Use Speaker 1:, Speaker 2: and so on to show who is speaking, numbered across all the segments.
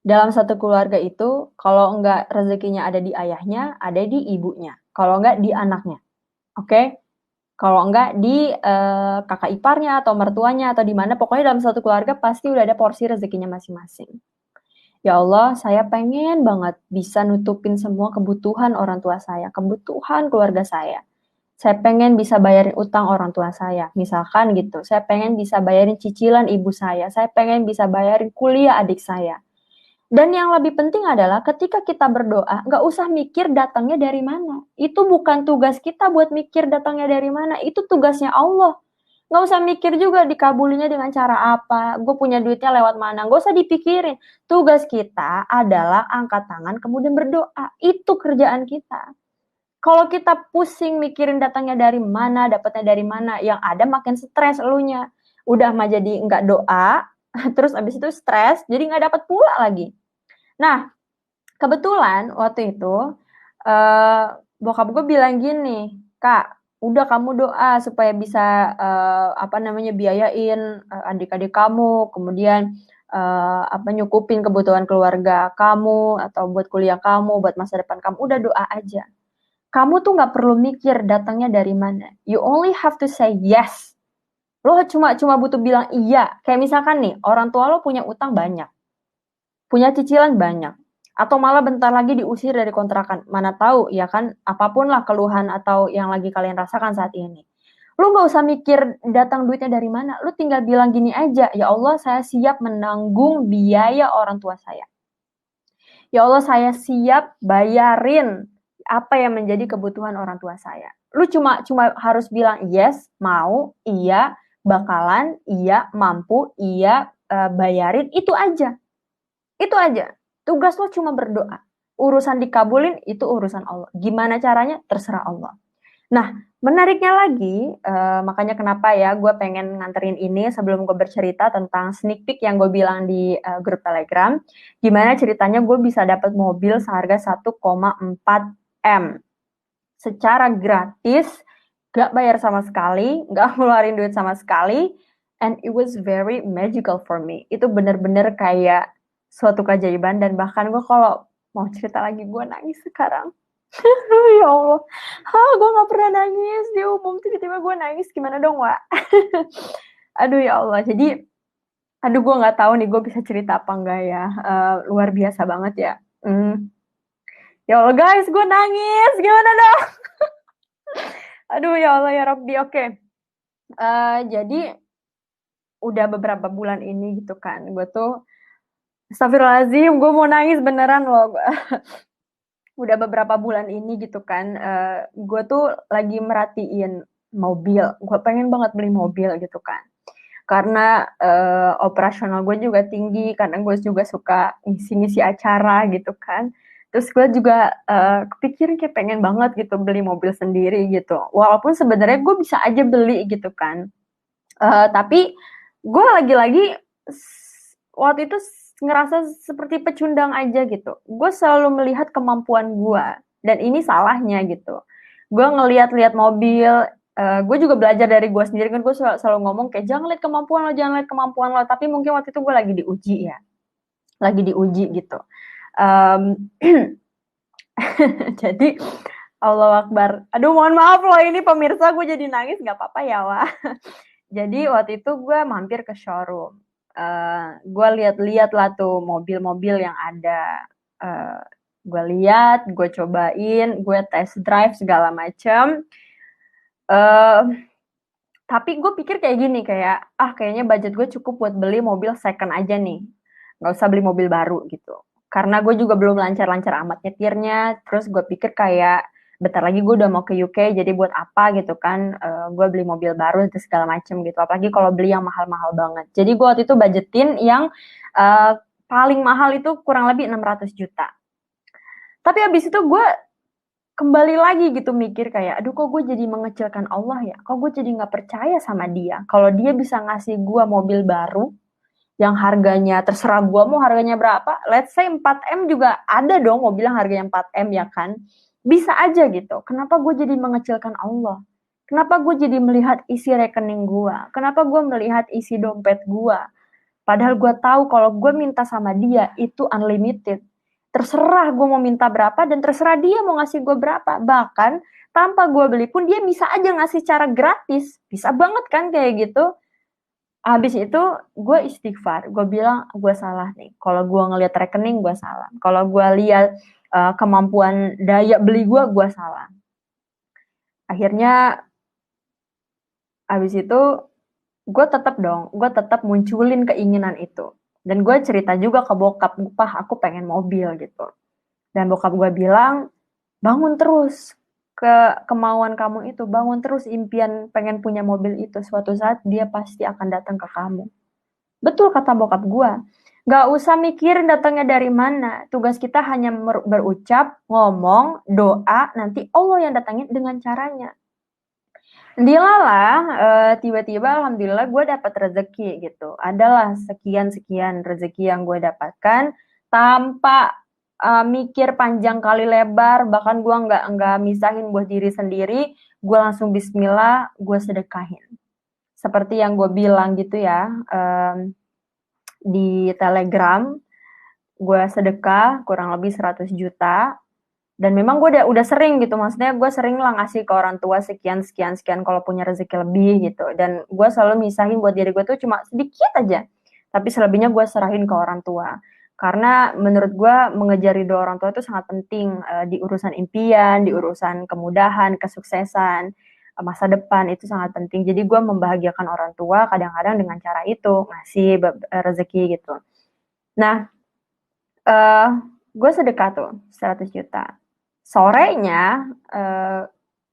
Speaker 1: Dalam satu keluarga itu, kalau enggak rezekinya ada di ayahnya, ada di ibunya. Kalau enggak di anaknya, oke? Kalau enggak di kakak iparnya atau mertuanya atau di mana, pokoknya dalam satu keluarga pasti udah ada porsi rezekinya masing-masing. Ya Allah, saya pengen banget bisa nutupin semua kebutuhan orang tua saya, kebutuhan keluarga saya. Saya pengen bisa bayarin utang orang tua saya, misalkan gitu. Saya pengen bisa bayarin cicilan ibu saya pengen bisa bayarin kuliah adik saya. Dan yang lebih penting adalah ketika kita berdoa, nggak usah mikir datangnya dari mana. Itu bukan tugas kita buat mikir datangnya dari mana. Itu tugasnya Allah. Nggak usah mikir juga dikabulinya dengan cara apa. Gue punya duitnya lewat mana. Nggak usah dipikirin. Tugas kita adalah angkat tangan kemudian berdoa. Itu kerjaan kita. Kalau kita pusing mikirin datangnya dari mana, dapatnya dari mana, yang ada makin stres elunya. Udah mah jadi nggak doa, terus abis itu stres, jadi nggak dapat pula lagi. Nah, kebetulan waktu itu uh, bokap gue bilang gini, Kak, udah kamu doa supaya bisa apa namanya biayain adik-adik kamu, kemudian apa nyukupin kebutuhan keluarga kamu atau buat kuliah kamu, buat masa depan kamu. Udah doa aja. Kamu tuh nggak perlu mikir datangnya dari mana. You only have to say yes. Lo cuma cuma butuh bilang iya. Kayak misalkan nih, orang tua lo punya utang banyak, punya cicilan banyak, atau malah bentar lagi diusir dari kontrakan. Mana tahu ya kan, apapun lah keluhan atau yang lagi kalian rasakan saat ini. Lu nggak usah mikir datang duitnya dari mana. Lu tinggal bilang gini aja, ya Allah saya siap menanggung biaya orang tua saya. Ya Allah saya siap bayarin apa yang menjadi kebutuhan orang tua saya. Lu cuma cuma harus bilang yes, mau, iya, bakalan, iya, mampu, iya, bayarin, itu aja. Itu aja. Tugas lo cuma berdoa. Urusan dikabulin itu urusan Allah. Gimana caranya? Terserah Allah. Nah, menariknya lagi, makanya kenapa ya gue pengen nganterin ini sebelum gue bercerita tentang sneak peek yang gue bilang di grup Telegram. Gimana ceritanya gue bisa dapat mobil seharga 1,4 M secara gratis, gak bayar sama sekali, gak ngeluarin duit sama sekali, and it was very magical for me. Itu bener-bener kayak suatu keajaiban dan bahkan gue kalau mau cerita lagi gue nangis sekarang. Ya Allah, gue nggak pernah nangis di umum tiba-tiba gue nangis gimana dong, Wak? Aduh ya Allah, jadi aduh gue nggak tahu nih gue bisa cerita apa enggak ya. Luar biasa banget ya. Ya Allah guys, gue nangis gimana dong? Aduh ya Allah ya Rabbi, oke. Jadi udah beberapa bulan ini gitu kan, gue tuh Astagfirullahaladzim, gue mau nangis beneran loh. Udah beberapa bulan ini gitu kan, gue tuh lagi merhatiin mobil. Gue pengen banget beli mobil gitu kan. Karena operasional gue juga tinggi, karena gue juga suka ngisi-ngisi acara gitu kan. Terus gue juga kepikiran kayak pengen banget gitu beli mobil sendiri gitu. Walaupun sebenarnya gue bisa aja beli gitu kan. Tapi gue lagi-lagi waktu itu ngerasa seperti pecundang aja gitu. Gue selalu melihat kemampuan gue dan ini salahnya gitu. Gue ngeliat-liat mobil, gue juga belajar dari gue sendiri kan, gue selalu ngomong kayak jangan lihat kemampuan lo, jangan lihat kemampuan lo. Tapi mungkin waktu itu gue lagi diuji ya, lagi diuji gitu. Um, jadi Allah Akbar. Aduh mohon maaf loh ini pemirsa gue jadi nangis nggak apa-apa ya Wah. Jadi waktu itu gue mampir ke showroom. Gue lihat-lihat lah tuh mobil-mobil yang ada. Gue lihat, gue cobain, gue test drive segala macam. Tapi gue pikir kayak gini, kayak kayaknya budget gue cukup buat beli mobil second aja nih, nggak usah beli mobil baru gitu. Karena gue juga belum lancar-lancar amat nyetirnya. Terus gue pikir kayak bentar lagi gue udah mau ke UK, jadi buat apa gitu kan, gue beli mobil baru dan segala macem gitu. Apalagi kalau beli yang mahal-mahal banget. Jadi gue waktu itu budgetin yang uh, paling mahal itu kurang lebih 600 juta. Tapi abis itu gue kembali lagi gitu mikir kayak, aduh kok gue jadi mengecilkan Allah ya, kok gue jadi nggak percaya sama dia, kalau dia bisa ngasih gue mobil baru, yang harganya terserah gue mau harganya berapa, let's say 4M juga ada dong mobil yang harganya 4M ya kan, bisa aja gitu, kenapa gue jadi mengecilkan Allah, kenapa gue jadi melihat isi rekening gue, kenapa gue melihat isi dompet gue, Padahal gue tahu kalau gue minta sama dia itu unlimited. Terserah gue mau minta berapa dan terserah dia mau ngasih gue berapa. Bahkan tanpa gue beli pun dia bisa aja ngasih cara gratis. Bisa banget kan kayak gitu. Habis itu gue istighfar. Gue bilang gue salah nih. Kalau gue ngelihat rekening gue salah. Kalau gue lihat kemampuan daya beli gue salah. Akhirnya habis itu gue tetap munculin keinginan itu. Dan gue cerita juga ke bokap, "Pah, aku pengen mobil," gitu. Dan bokap gue bilang, "Bangun terus kemauan kamu itu, bangun terus impian pengen punya mobil itu. Suatu saat dia pasti akan datang ke kamu." Betul kata bokap gue. Gak usah mikirin datangnya dari mana. Tugas kita hanya berucap, ngomong, doa, nanti Allah yang datangin dengan caranya. Dilalah, tiba-tiba alhamdulillah gue dapat rezeki gitu. Adalah sekian-sekian rezeki yang gue dapatkan tanpa mikir panjang kali lebar, bahkan gue nggak misahin buat diri sendiri, gue langsung bismillah, gue sedekahin. Seperti yang gue bilang gitu ya, di Telegram, gue sedekah kurang lebih 100 juta, dan memang gue udah sering gitu, maksudnya gue sering lah ngasih ke orang tua sekian kalau punya rezeki lebih gitu, dan gue selalu misahin buat diri gue tuh cuma sedikit aja, tapi selebihnya gue serahin ke orang tua, karena menurut gue mengejar ridho orang tua itu sangat penting, di urusan impian, di urusan kemudahan, kesuksesan, masa depan itu sangat penting. Jadi gue membahagiakan orang tua kadang-kadang dengan cara itu, ngasih rezeki gitu. Nah, gue sedekah tuh 100 juta. Sorenya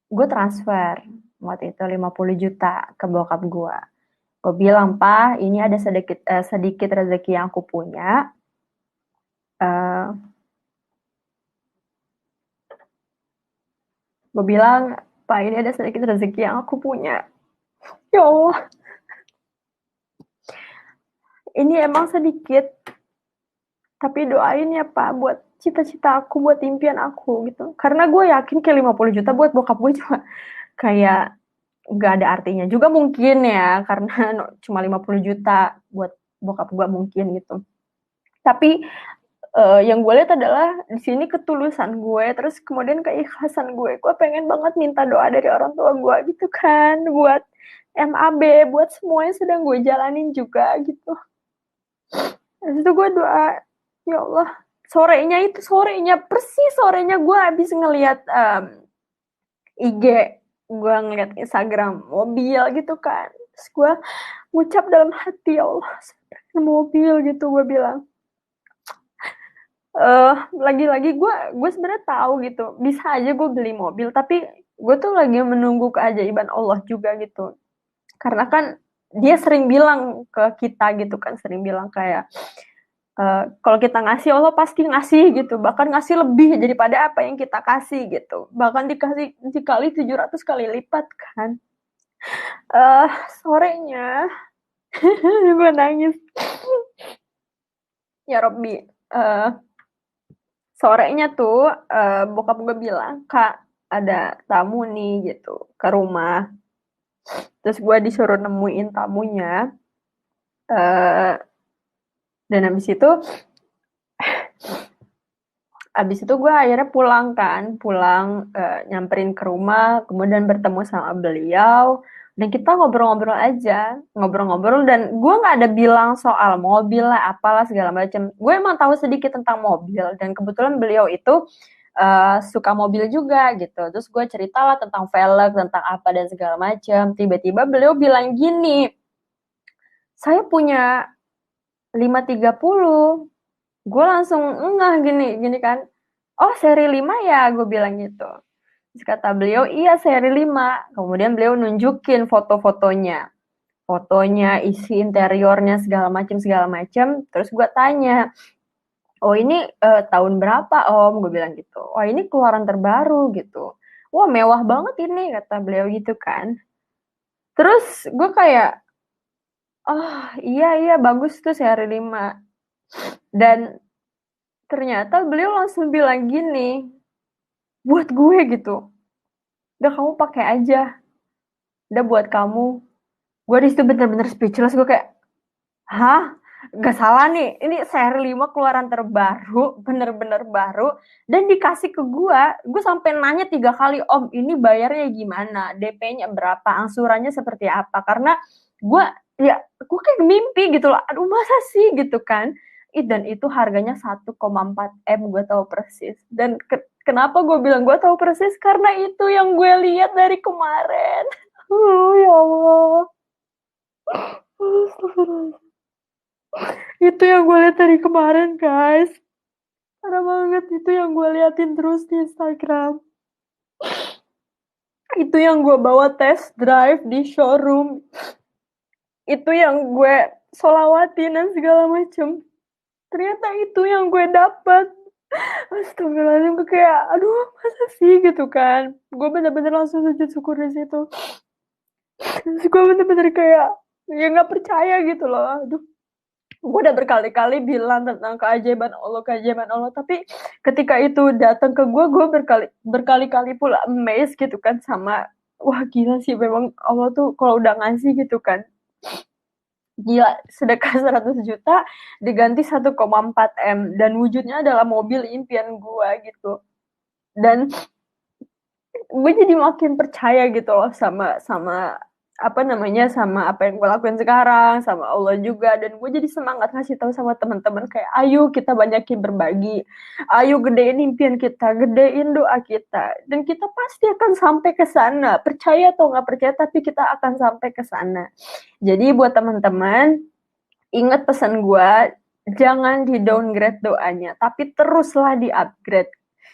Speaker 1: gue transfer waktu itu 50 juta ke bokap gue. Gue bilang, "Pa, ini ada sedikit rezeki yang aku punya. Gue bilang, "Pa, ini ada sedikit rezeki yang aku punya. Ya Allah, ini emang sedikit, tapi doain ya Pak buat cita-cita aku, buat impian aku gitu." Karena gue yakin kayak 50 juta buat bokap gue cuma kayak nggak ada artinya juga mungkin ya, karena cuma 50 juta buat bokap gue mungkin gitu. Tapi yang gue lihat adalah di sini ketulusan gue, terus kemudian keikhlasan gue. Gue pengen banget minta doa dari orang tua gue gitu kan, buat MAB, buat semua yang sedang gue jalanin juga gitu. Terus itu gue doa, ya Allah, persis sorenya gue habis ngelihat IG, gue ngeliat Instagram mobil gitu kan, terus gue ngucap dalam hati, "Ya Allah, mobil," gitu gue bilang. Lagi-lagi gue sebenarnya tahu gitu, bisa aja gue beli mobil, tapi gue tuh lagi menunggu keajaiban Allah juga gitu. Karena kan dia sering bilang ke kita gitu kan, sering bilang kayak, kalau kita ngasih Allah pasti ngasih gitu, bahkan ngasih lebih daripada apa yang kita kasih gitu, bahkan dikali 700 kali lipat kan. Sorenya gue nangis. Ya Robbi, sorenya tuh bokap gue bilang, "Kak, ada tamu nih," gitu, ke rumah. Terus gue disuruh nemuin tamunya. Dan habis itu gue akhirnya pulang nyamperin ke rumah, kemudian bertemu sama beliau, dan kita ngobrol-ngobrol aja, ngobrol-ngobrol, dan gue nggak ada bilang soal mobil lah, apalah segala macam. Gue emang tahu sedikit tentang mobil, dan kebetulan beliau itu suka mobil juga gitu. Terus gue ceritalah tentang velg, tentang apa dan segala macam. Tiba-tiba beliau bilang gini, "Saya punya 530." Gue langsung ngeh gini kan, "Oh, seri 5 ya?" Gue bilang gitu. Terus kata beliau, "Iya, seri 5." Kemudian beliau nunjukin foto-fotonya. Fotonya, isi interiornya, segala macam. Terus gue tanya, "Oh, ini tahun berapa, Om?" Gue bilang gitu. "Wah, ini keluaran terbaru," gitu. "Wah, mewah banget ini," kata beliau gitu kan. Terus gue kayak, "Oh, iya, bagus tuh seri 5." Dan ternyata beliau langsung bilang gini, buat gue gitu, "Udah kamu pakai aja, udah buat kamu." Gue di situ bener-bener speechless, gue kayak, "Hah?" Gak salah nih, ini seri 5 keluaran terbaru, bener-bener baru, dan dikasih ke gue sampai nanya 3 kali, Om, ini bayarnya gimana, DP-nya berapa, angsurannya seperti apa, karena gue, ya, gue kayak mimpi gitu loh, aduh masa sih gitu kan, dan itu harganya 1,4 M, gue tahu persis, dan kenapa gue bilang gue tahu persis, karena itu yang gue lihat dari kemarin, ya Allah, itu yang gue lihat dari kemarin guys. Parah banget, itu yang gue liatin terus di Instagram. Itu yang gue bawa test drive di showroom. Itu yang gue solawatin dan segala macem. Ternyata itu yang gue dapet. Astagfirullahaladzim, gue kayak, aduh masa sih gitu kan. Gue bener-bener langsung sujud syukur di situ. Terus gue bener-bener kayak, ya gak percaya gitu loh. Aduh, gue udah berkali-kali bilang tentang keajaiban Allah, tapi ketika itu datang ke gue berkali-kali pula amazed gitu kan sama, wah gila sih memang Allah tuh kalau udah ngasih gitu kan, gila, sedekah 100 juta diganti 1,4 M dan wujudnya adalah mobil impian gue gitu. Dan gue jadi makin percaya gitu loh sama sama apa namanya, sama apa yang gue lakuin sekarang, sama Allah juga, dan gue jadi semangat ngasih tahu sama teman-teman kayak ayo kita banyakin berbagi, ayo gedein impian kita, gedein doa kita, dan kita pasti akan sampai ke sana, percaya atau nggak percaya tapi kita akan sampai ke sana. Jadi buat teman-teman, ingat pesan gue, jangan di downgrade doanya, tapi teruslah di upgrade.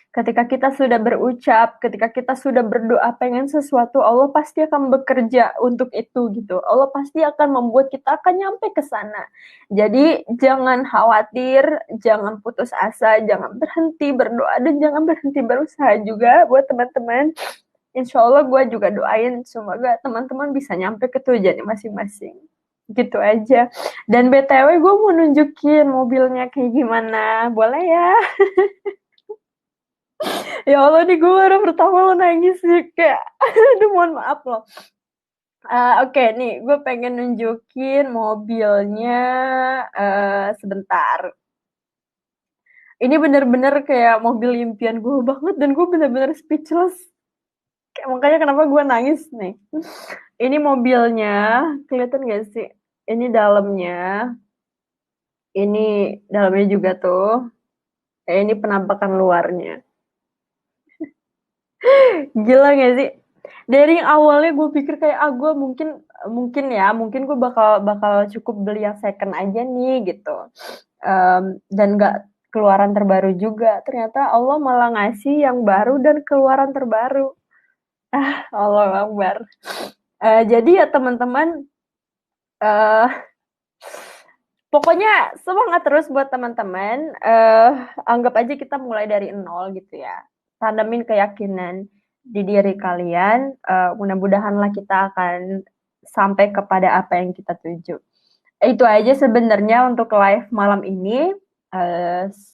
Speaker 1: Ketika kita sudah berucap, ketika kita sudah berdoa pengen sesuatu, Allah pasti akan bekerja untuk itu gitu. Allah pasti akan membuat kita akan nyampe ke sana. Jadi jangan khawatir, jangan putus asa, jangan berhenti berdoa, dan jangan berhenti berusaha juga buat teman-teman. Insya Allah gue juga doain semoga teman-teman bisa nyampe ke tujuannya masing-masing. Gitu aja. Dan BTW gue mau nunjukin mobilnya kayak gimana. Boleh ya? Ya Allah nih gue baru pertama lo nangis sih kayak aduh mohon maaf loh. Oke nih gue pengen nunjukin mobilnya, sebentar. Ini bener-bener kayak mobil impian gue banget dan gue bener-bener speechless. Kayak, makanya kenapa gue nangis nih. Ini mobilnya, kelihatan gak sih? Ini dalamnya, ini dalamnya juga tuh. Ini penampakan luarnya. Gila gak sih? Dari awalnya gue pikir kayak gue mungkin mungkin gue bakal bakal cukup beli yang second aja nih gitu. Dan gak keluaran terbaru juga. Ternyata Allah malah ngasih yang baru dan keluaran terbaru. Allah Akbar. Jadi ya teman-teman, uh, pokoknya semangat terus buat teman-teman. Anggap aja kita mulai dari nol gitu ya. Tanamin keyakinan di diri kalian. Mudah-mudahanlah kita akan sampai kepada apa yang kita tuju. Itu aja sebenarnya untuk live malam ini.